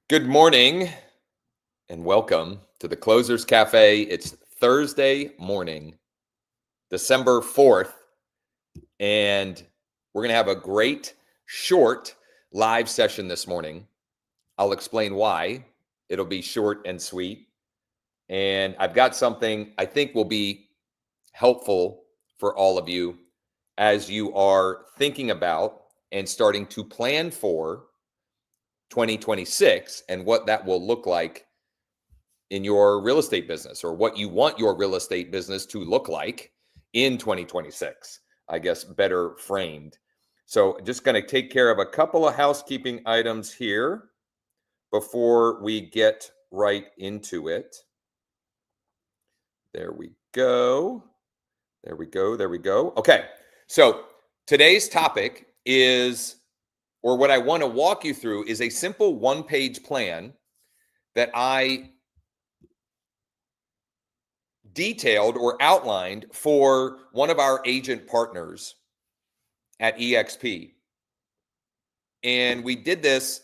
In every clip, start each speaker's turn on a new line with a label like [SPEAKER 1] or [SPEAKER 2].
[SPEAKER 1] Good morning and welcome to the Closers Cafe. It's Thursday morning, December 4th, and we're going to have a great short live session this morning. I'll explain why. It'll be short and sweet. And I've got something I think will be helpful for all of you as you are thinking about and starting to plan for 2026 and what that will look like in your real estate business, or what you want your real estate business to look like in 2026, I guess, better framed. So just going to take care of a couple of housekeeping items here before we get right into it. There we go. There we go. There we go. Okay. So today's topic is, or what I want to walk you through is a simple one-page plan that I detailed or outlined for one of our agent partners at EXP. And we did this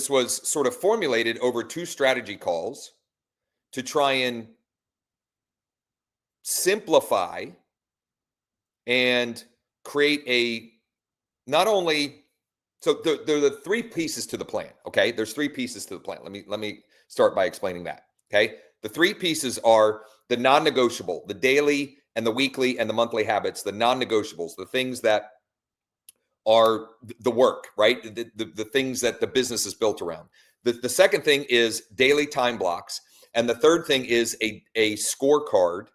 [SPEAKER 1] was sort of formulated over 2 strategy calls to try and simplify and create a, not only, so there are the 3 pieces to the plan, okay? There's 3 pieces to the plan. Let me start by explaining that, okay? The 3 pieces are the non-negotiable, the daily and the weekly and the monthly habits, the non-negotiables, the things that are the work, right? The things that the business is built around. The second thing is daily time blocks. And the third thing is a scorecard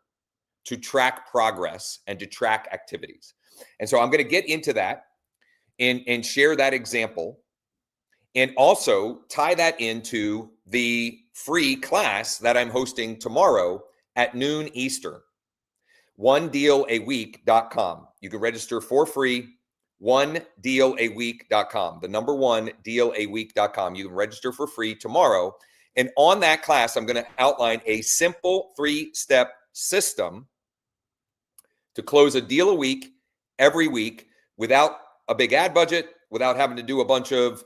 [SPEAKER 1] to track progress and to track activities. And so I'm going to get into that and share that example, and also tie that into the free class that I'm hosting tomorrow at noon Eastern. onedealaweek.com. You can register for free. onedealaweek.com. The number 1dealaweek.com. You can register for free tomorrow. And on that class, I'm going to outline a simple 3-step system to close a deal a week, every week, without a big ad budget, without having to do a bunch of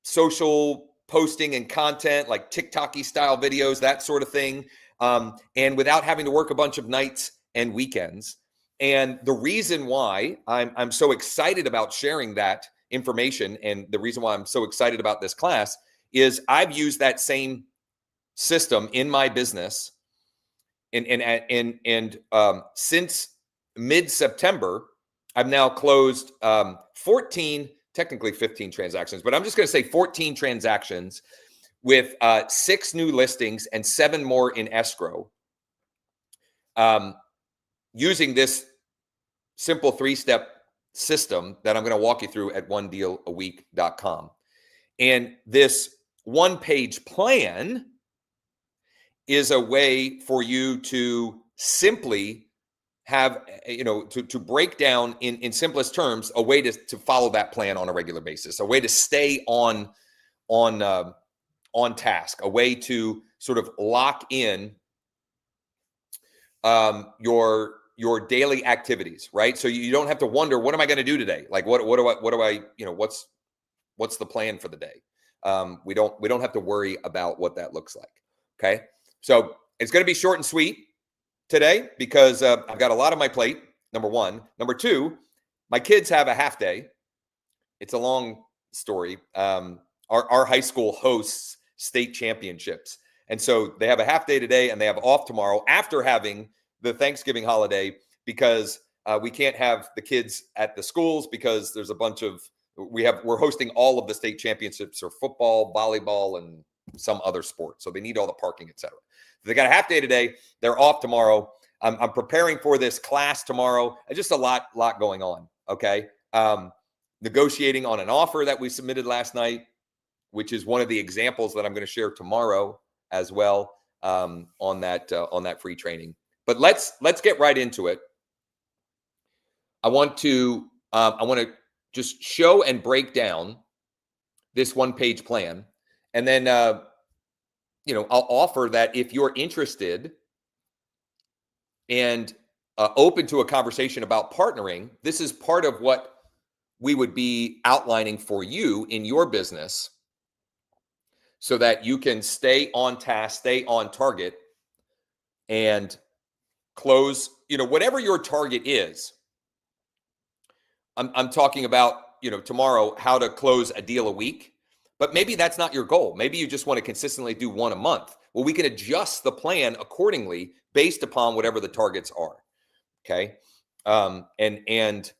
[SPEAKER 1] social posting and content like TikTok-y style videos, that sort of thing, and without having to work a bunch of nights and weekends. And the reason why I'm so excited about sharing that information, and the reason why I'm so excited about this class, is I've used that same system in my business, and since mid-September, I've now closed 14, technically 15 transactions, but I'm just going to say 14 transactions with 6 new listings and 7 more in escrow, using this simple 3-step system that I'm going to walk you through at onedealaweek.com. And this one-page plan is a way for you to simply have, to break down in simplest terms, a way to follow that plan on a regular basis, a way to stay on task, a way to sort of lock in your daily activities, right? So you don't have to wonder, what am I going to do today? Like, what do I, what's the plan for the day? We don't have to worry about what that looks like. Okay. So it's going to be short and sweet today because I've got a lot on my plate, number 1. Number 2, my kids have a half day. It's a long story. Our high school hosts state championships. And so they have a half day today and they have off tomorrow after having the Thanksgiving holiday, because we can't have the kids at the schools because there's a bunch of, we're hosting all of the state championships for football, volleyball, and some other sport. So they need all the parking, et cetera. They got a half day today. They're off tomorrow. I'm preparing for this class tomorrow. Just a lot going on. Okay. Negotiating on an offer that we submitted last night, which is one of the examples that I'm going to share tomorrow as well, on that free training. But let's get right into it. I want to just show and break down this one-page plan, and then I'll offer that if you're interested and open to a conversation about partnering, this is part of what we would be outlining for you in your business so that you can stay on task, stay on target, and close, whatever your target is. I'm talking about, tomorrow, how to close a deal a week, but maybe that's not your goal. Maybe you just want to consistently do one a month. Well, we can adjust the plan accordingly based upon whatever the targets are. Okay. And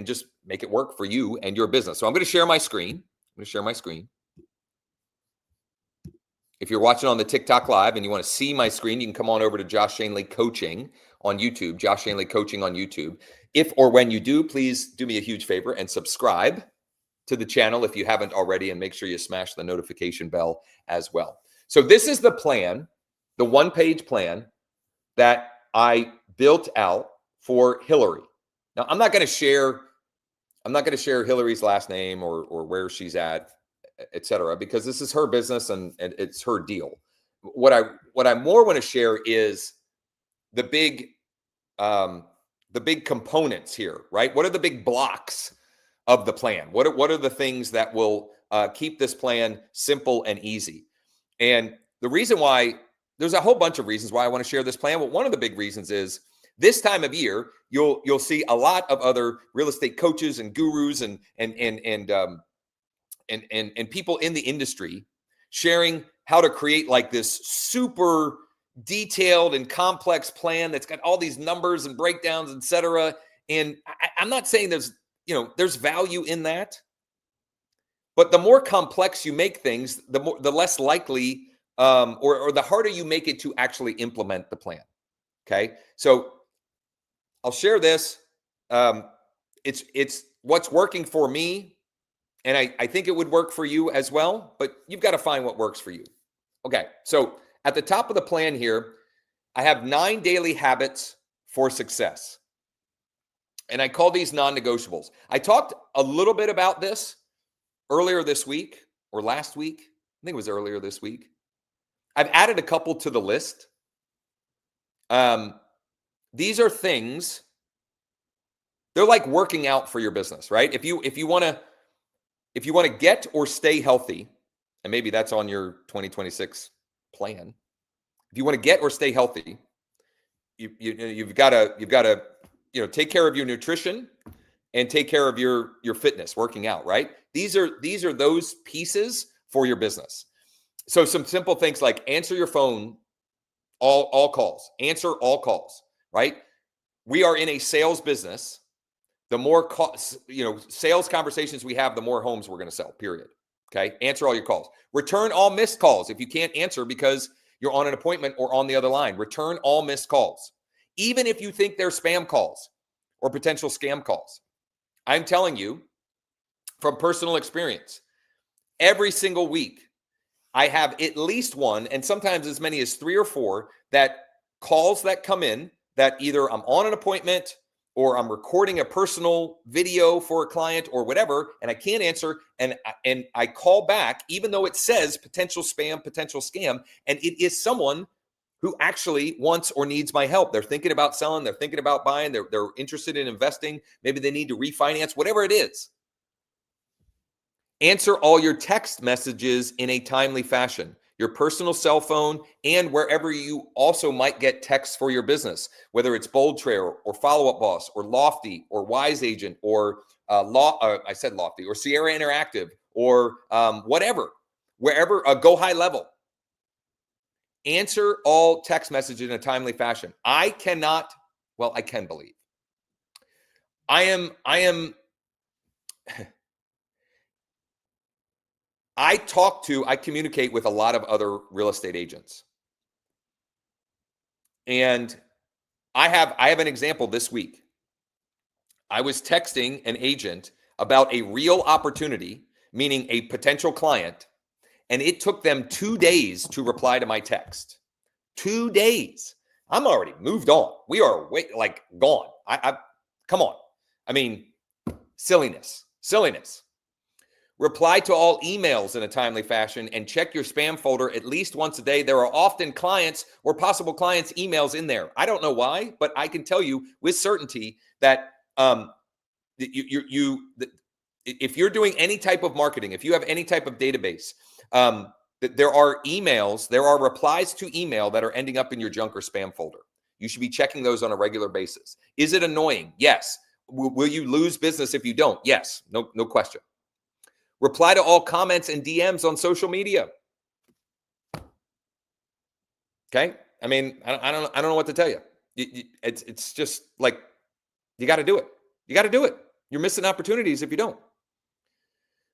[SPEAKER 1] just make it work for you and your business. So I'm going to share my screen. If you're watching on the TikTok live and you want to see my screen, you can come on over to Josh Shanley Coaching on YouTube, Josh Shanley Coaching on YouTube. If or when you do, please do me a huge favor and subscribe to the channel if you haven't already, and make sure you smash the notification bell as well. So this is the plan, the one-page plan that I built out for Hillary. Now, I'm not going to share Hillary's last name or where she's at, etc., because this is her business and it's her deal. What I more want to share is the big components here, right? What are the big blocks of the plan? What are the things that will keep this plan simple and easy? And the reason why, there's a whole bunch of reasons why I want to share this plan, but one of the big reasons is this time of year, you'll see a lot of other real estate coaches and gurus and people in the industry sharing how to create like this super detailed and complex plan that's got all these numbers and breakdowns, etc. And I'm not saying there's value in that, but the more complex you make things, the less likely or the harder you make it to actually implement the plan. Okay, so I'll share this. It's what's working for me, and I think it would work for you as well, but you've got to find what works for you. Okay, so at the top of the plan here, I have 9 daily habits for success. And I call these non-negotiables. I talked a little bit about this earlier this week or last week. I think it was earlier this week. I've added a couple to the list. These are things, they're like working out for your business, right? If you want to get or stay healthy, and maybe that's on your 2026 plan. If you want to get or stay healthy, you've got to take care of your nutrition and take care of your fitness, working out, right? These are those pieces for your business. So some simple things like answer your phone, all calls, answer all calls, right? We are in a sales business. The more sales conversations we have, the more homes we're going to sell, period. Okay. Answer all your calls. Return all missed calls. If you can't answer because you're on an appointment or on the other line, return all missed calls. Even if you think they're spam calls or potential scam calls. I'm telling you from personal experience, every single week, I have at least one, and sometimes as many as 3 or 4, that calls that come in that either I'm on an appointment or I'm recording a personal video for a client or whatever, and I can't answer, and I call back, even though it says potential spam, potential scam, and it is someone who actually wants or needs my help. They're thinking about selling, they're thinking about buying, they're interested in investing, maybe they need to refinance, whatever it is. Answer all your text messages in a timely fashion. Your personal cell phone and wherever you also might get texts for your business, whether it's Bold Trail or Follow Up Boss or Lofty or Wise Agent or I said Lofty or Sierra Interactive or whatever, wherever, Go High Level. Answer all text messages in a timely fashion. I can believe. I communicate with a lot of other real estate agents. And I have an example this week. I was texting an agent about a real opportunity, meaning a potential client, and it took them 2 days to reply to my text. 2 days. I'm already moved on. We are gone. Come on. I mean, silliness. Reply to all emails in a timely fashion and check your spam folder at least once a day. There are often clients or possible clients' emails in there. I don't know why, but I can tell you with certainty that if you're doing any type of marketing, if you have any type of database, There are emails, there are replies to email that are ending up in your junk or spam folder. You should be checking those on a regular basis. Is it annoying? Yes. Will you lose business if you don't? Yes. No question. Reply to all comments and DMs on social media. Okay. I mean, I don't know what to tell you. It's just like, you got to do it. You got to do it. You're missing opportunities if you don't.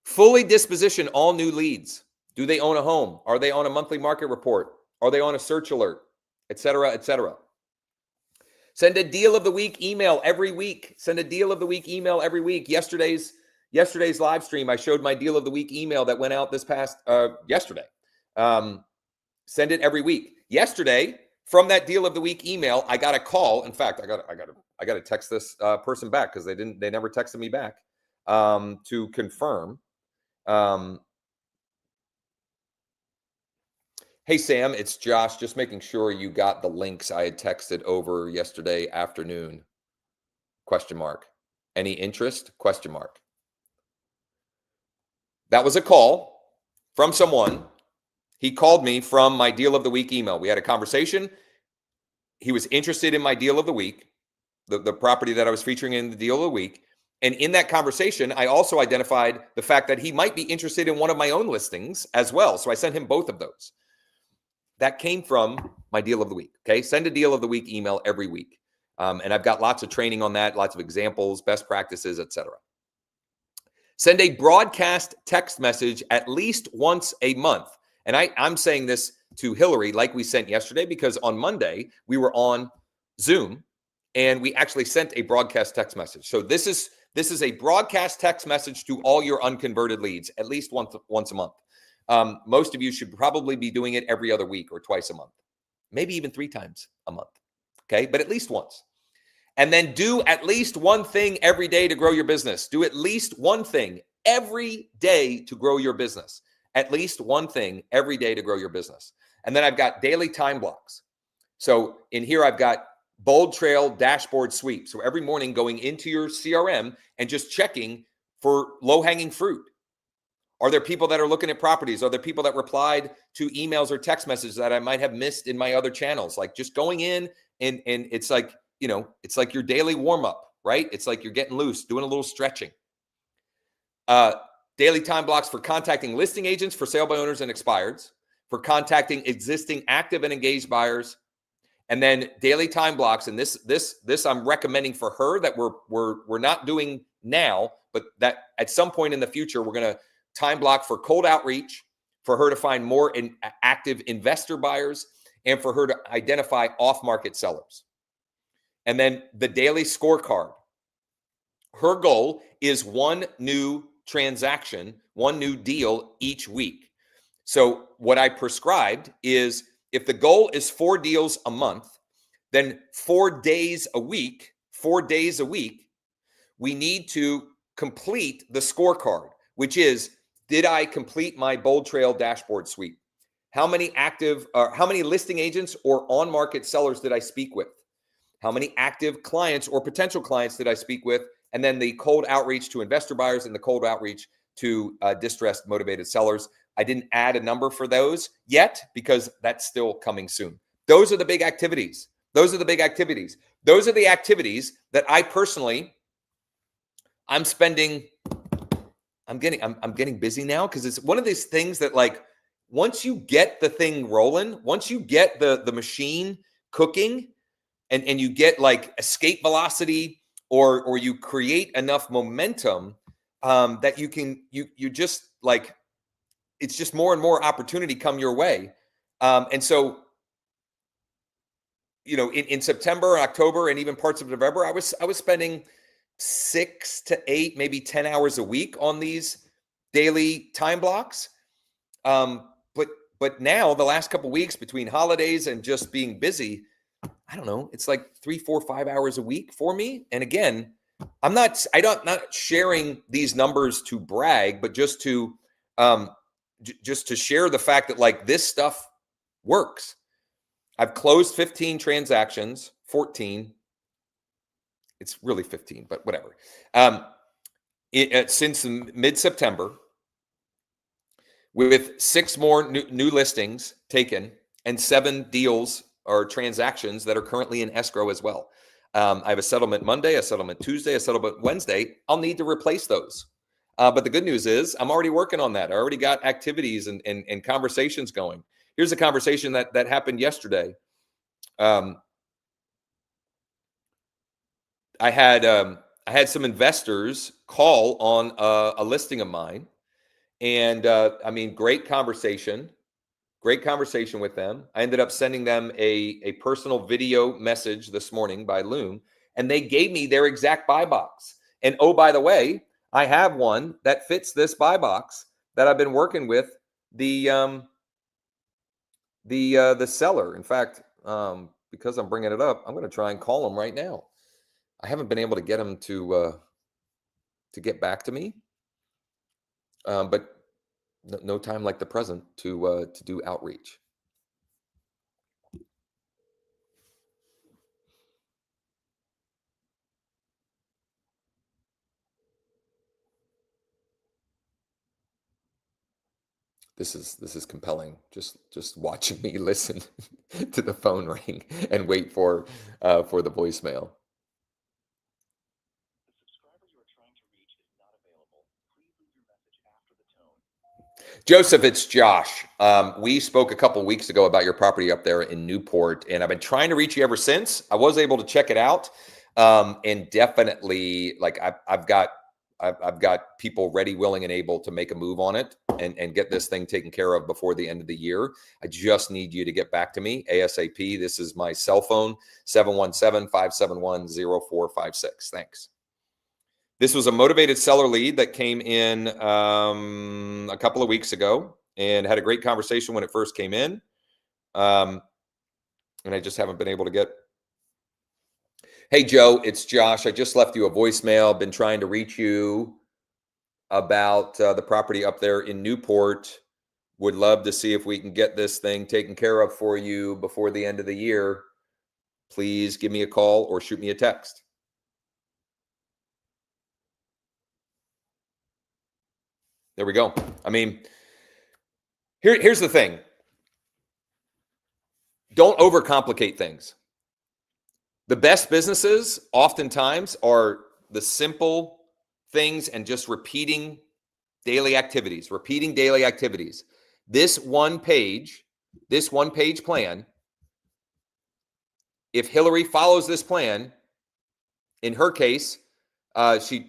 [SPEAKER 1] Fully disposition all new leads. Do they own a home? Are they on a monthly market report? Are they on a search alert? Et cetera, et cetera. Send a deal of the week email every week. Send a deal of the week email every week. Yesterday's live stream, I showed my deal of the week email that went out this past yesterday. Send it every week. Yesterday, from that deal of the week email, I got a call. In fact, I got to text this person back because they never texted me back to confirm. Hey, Sam, it's Josh. Just making sure you got the links I had texted over yesterday afternoon. ? Any interest ? That was a call from someone. He called me from my deal of the week email. We had a conversation. He was interested in my deal of the week, the property that I was featuring in the deal of the week. And in that conversation, I also identified the fact that he might be interested in one of my own listings as well. So I sent him both of those. That came from my deal of the week. Okay. Send a deal of the week email every week. And I've got lots of training on that, lots of examples, best practices, etc. Send a broadcast text message at least once a month. And I'm saying this to Hillary like we sent yesterday, because on Monday we were on Zoom and we actually sent a broadcast text message. So this is a broadcast text message to all your unconverted leads at least once a month. Most of you should probably be doing it every other week or twice a month, maybe even 3 times a month. Okay. But at least once. And then do at least one thing every day to grow your business. Do at least one thing every day to grow your business. At least one thing every day to grow your business. And then I've got daily time blocks. So in here, I've got bold trail dashboard sweep. So every morning going into your CRM and just checking for low-hanging fruit. Are there people that are looking at properties? Are there people that replied to emails or text messages that I might have missed in my other channels? Like just going in and it's like, it's like your daily warm-up, right? It's like you're getting loose, doing a little stretching. Daily time blocks for contacting listing agents for sale by owners and expireds, for contacting existing active and engaged buyers, and then daily time blocks. And this I'm recommending for her that we're not doing now, but that at some point in the future we're going to time block for cold outreach, for her to find more active investor buyers, and for her to identify off-market sellers. And then the daily scorecard. Her goal is one new transaction, one new deal each week. So what I prescribed is if the goal is 4 deals a month, then 4 days a week, we need to complete the scorecard, which is, did I complete my bold trail dashboard sweep? How many listing agents or on-market sellers did I speak with? How many active clients or potential clients did I speak with? And then the cold outreach to investor buyers and the cold outreach to distressed motivated sellers. I didn't add a number for those yet because that's still coming soon. Those are the big activities. Those are the activities that I personally, I'm getting busy now because it's one of these things that, like, once you get the thing rolling, once you get the machine cooking and you get like escape velocity or you create enough momentum that you just like, it's just more and more opportunity come your way. And so, in September, October, and even parts of November, I was spending 6 to 8, maybe 10 hours a week on these daily time blocks. But now the last couple of weeks between holidays and just being busy, I don't know, it's like 3, 4, 5 hours a week for me. And again, I'm not sharing these numbers to brag, but just to share the fact that, like, this stuff works. I've closed 15 transactions, 14. It's really 15, but whatever. Since mid-September, with 6 more new listings taken and 7 deals or transactions that are currently in escrow as well. I have a settlement Monday, a settlement Tuesday, a settlement Wednesday. I'll need to replace those. But the good news is I'm already working on that. I already got activities and conversations going. Here's a conversation that happened yesterday. I had some investors call on a listing of mine, and great conversation with them. I ended up sending them a personal video message this morning by Loom, and they gave me their exact buy box. And oh, by the way, I have one that fits this buy box that I've been working with the seller. In fact, because I'm bringing it up, I'm going to try and call him right now. I haven't been able to get him to get back to me, but no time like the present to do outreach. This is compelling. Just watching me listen to the phone ring and wait for the voicemail. Joseph, it's Josh. We spoke a couple weeks ago about your property up there in Newport, and I've been trying to reach you ever since. I was able to check it out, and definitely, like I've got people ready, willing, and able to make a move on it and get this thing taken care of before the end of the year. I just need you to get back to me ASAP. This is my cell phone, 717-571-0456. Thanks. This was a motivated seller lead that came in a couple of weeks ago and had a great conversation when it first came in. And I just haven't been able to get. Hey, Joe, it's Josh. I just left you a voicemail. Been trying to reach you about the property up there in Newport. Would love to see if we can get this thing taken care of for you before the end of the year. Please give me a call or shoot me a text. There we go. I mean, here's the thing. Don't overcomplicate things. The best businesses oftentimes are the simple things and just repeating daily activities. This one page plan, if Hillary follows this plan, in her case, she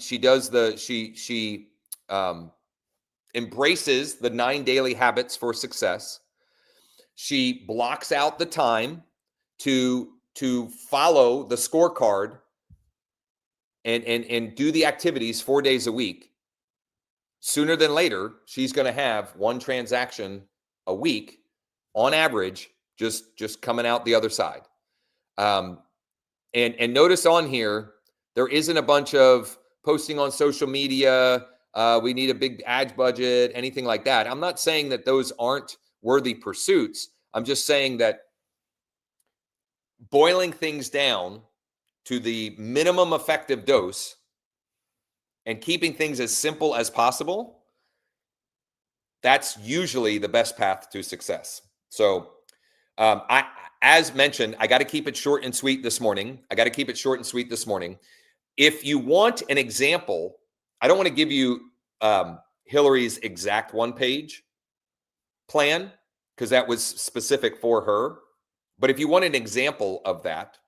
[SPEAKER 1] embraces the 9 daily habits for success. She blocks out the time to follow the scorecard and do the activities 4 days a week. Sooner than later, she's going to have 1 transaction a week on average, just coming out the other side. And notice on here, there isn't a bunch of posting on social media. We need a big ads budget, anything like that. I'm not saying that those aren't worthy pursuits. I'm just saying that boiling things down to the minimum effective dose and keeping things as simple as possible, that's usually the best path to success. So as mentioned, I got to keep it short and sweet this morning. If you want an example, I don't want to give you Hillary's exact 1-page plan because that was specific for her. But if you want an example of that,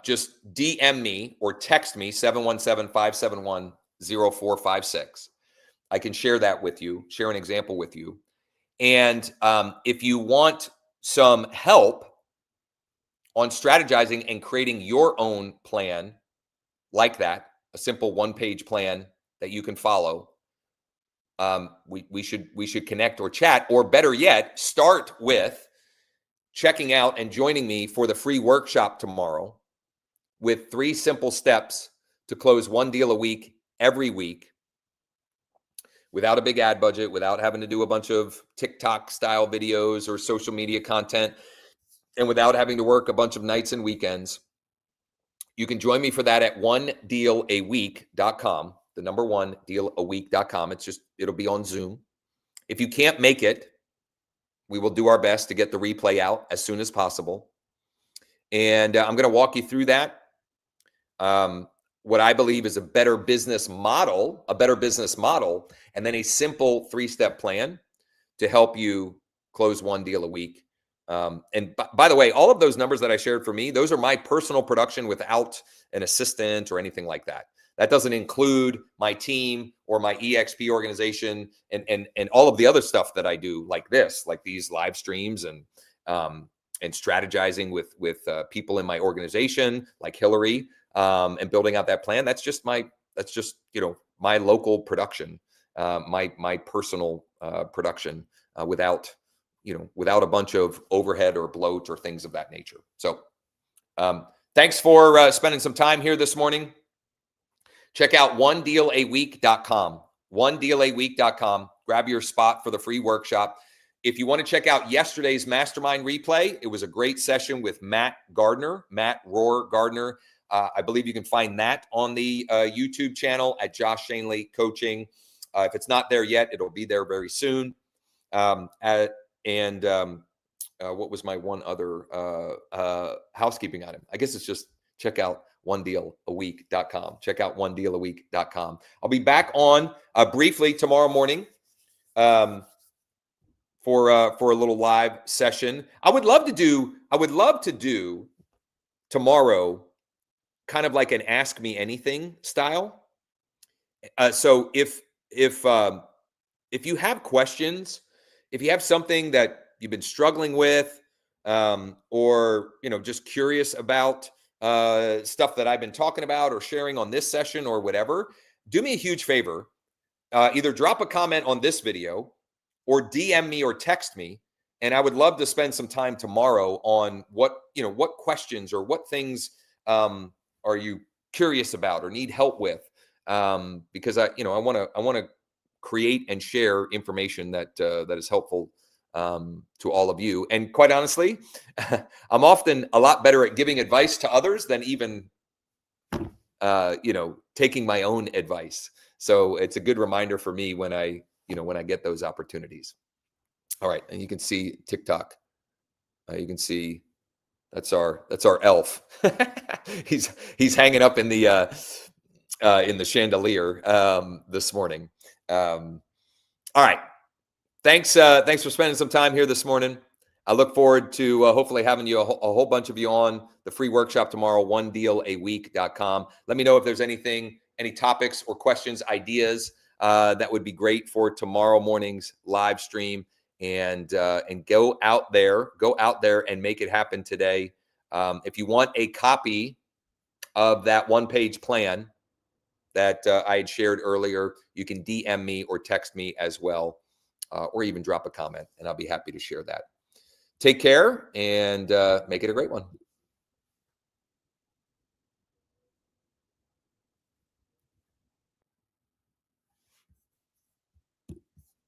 [SPEAKER 1] just DM me or text me 717-571-0456. I can share that with you, share an example with you. And if you want some help on strategizing and creating your own plan like that, a simple 1-page plan that you can follow, we should connect or chat, or better yet, start with checking out and joining me for the free workshop tomorrow with 3 simple steps to close 1 deal a week every week without a big ad budget, without having to do a bunch of TikTok style videos or social media content, and without having to work a bunch of nights and weekends. You can join me for that at onedealaweek.com, the number 1dealaweek.com. It'll be on Zoom. If you can't make it, we will do our best to get the replay out as soon as possible. And I'm going to walk you through that. What I believe is a better business model, and then a simple 3-step plan to help you close one deal a week. And by the way, all of those numbers that I shared for me, those are my personal production without an assistant or anything like that. That doesn't include my team or my EXP organization and all of the other stuff that I do, like these live streams and strategizing with people in my organization, like Hillary, and building out that plan. That's just my local production, my personal production, without a bunch of overhead or bloat or things of that nature. So thanks for spending some time here this morning. Check out onedealaweek.com. Onedealaweek.com. Grab your spot for the free workshop. If you want to check out yesterday's mastermind replay, it was a great session with Matt Rohr Gardner. I believe you can find that on the YouTube channel at Josh Shanley Coaching. If it's not there yet, it'll be there very soon. What was my one other housekeeping item? I guess it's just check out onedealaweek.com. Check out onedealaweek.com. I'll be back on briefly tomorrow morning for a little live session. I would love to do tomorrow kind of like an Ask Me Anything style. So if you have questions, if you have something that you've been struggling with, or just curious about stuff that I've been talking about or sharing on this session or whatever, do me a huge favor. Either drop a comment on this video or DM me or text me. And I would love to spend some time tomorrow on what questions or what things are you curious about or need help with? Because I want to create and share information that is helpful to all of you. And quite honestly, I'm often a lot better at giving advice to others than even taking my own advice. So it's a good reminder for me when I get those opportunities. All right, and you can see TikTok. You can see that's our elf. he's hanging up in the chandelier this morning. All right. Thanks for spending some time here this morning. I look forward to hopefully having you a whole bunch of you on the free workshop tomorrow, onedealaweek.com. Let me know if there's any topics or questions, ideas that would be great for tomorrow morning's live stream. And go out there and make it happen today. If you want a copy of that one-page plan that I had shared earlier, you can DM me or text me as well, or even drop a comment, and I'll be happy to share that. Take care and make it a great one.